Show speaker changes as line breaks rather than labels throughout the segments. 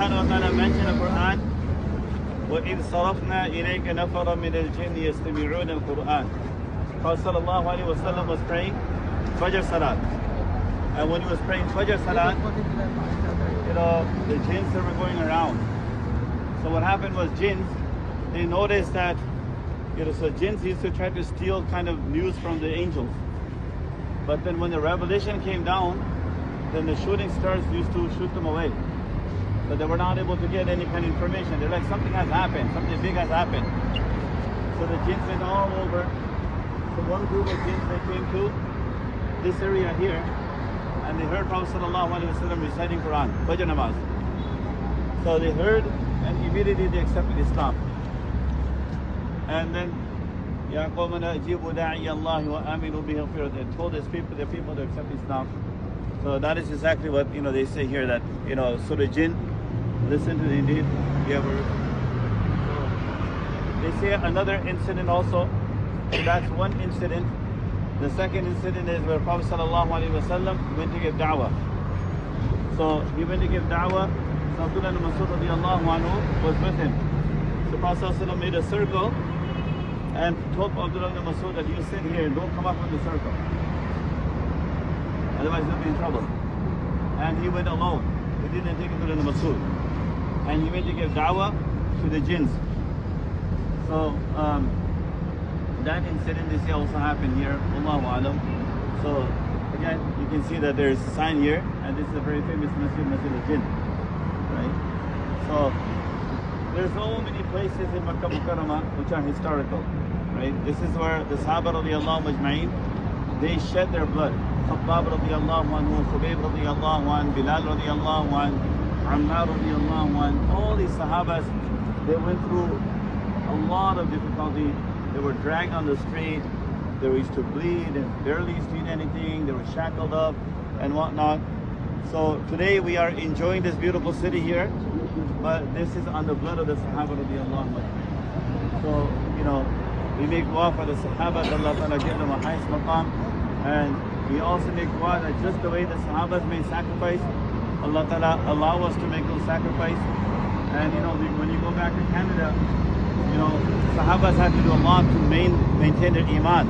subhanahu wa ta'ala mentioned in the Quran, وَإِذْ صَرَفْنَا إِلَيْكَ نَفَرًا مِنَ الْجِنِّ يَسْتَمِعُونَ الْقُرْآنَ. Prophet sallallahu alayhi wa sallam was praying Fajr Salat. And when he was praying Fajr Salat, the jinns that were going around. So what happened was jinns, they noticed that, so jinns used to try to steal kind of news from the angels. But then when the revelation came down, then the shooting stars used to shoot them away. But they were not able to get any kind of information. They're like, something has happened, something big has happened. So the jinns went all over. So one group of jinns, they came to this area here, and they heard Prophet ﷺ reciting Quran, Fajr Namaz. So they heard, and immediately they accepted Islam. And then, Ya qawmana ajibu da'i Allah wa aminu bihi ghafir. They told their people to accept Islam. So that is exactly what they say here, that so the jinn listen to the indeed. They say another incident also. So that's one incident. The second incident is where Prophet ﷺ went to give da'wah. So he went to give da'wah. So Abdullah ibn Mas'ud radiallahu anhu was with him. So Prophet ﷺ made a circle and told Abdullah ibn Mas'ud that you sit here, don't come up from the circle. Otherwise you'll be in trouble. And he went alone. He didn't take Abdullah ibn Mas'ud. And he went to give da'wah to the jinns. So that incident they say also happened here. Allahu Alam. So again, you can see that there is a sign here, and this is a very famous masjid, Masjid al-Jinn. Right? So there's so many places in Makkah Mukarramah which are historical. Right? This is where the Sahaba radiallahu ajma'in, they shed their blood. Khattab radiallahu anhu, Khubayb radiallahu anhu, Bilal radiallahu anhu, Ammar radiallahu anhu. All these Sahabas, they went through a lot of difficulty. They were dragged on the street. They used to bleed and barely eat anything. They were shackled up and whatnot. So today we are enjoying this beautiful city here, but this is on the blood of the Sahaba radiallahu anhu. So, we make dua for the Sahaba that Allah Ta'ala give them a highest maqam, and we also make dua that just the way the Sahabas made sacrifice, Allah Ta'ala allow us to make those sacrifice. And when you go back to Canada, Sahabas had to do a lot to maintain their iman.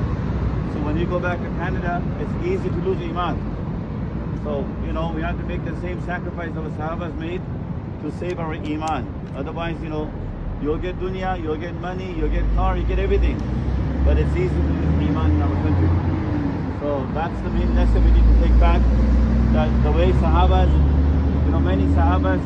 So when you go back to Canada, it's easy to lose iman. So we have to make the same sacrifice that the Sahabas made to save our iman. Otherwise, you'll get dunya, you'll get money, you'll get car, you get everything. But it's easy to lose iman in our country. So that's the main lesson we need to take back. That the way Sahabas, many Sahabas,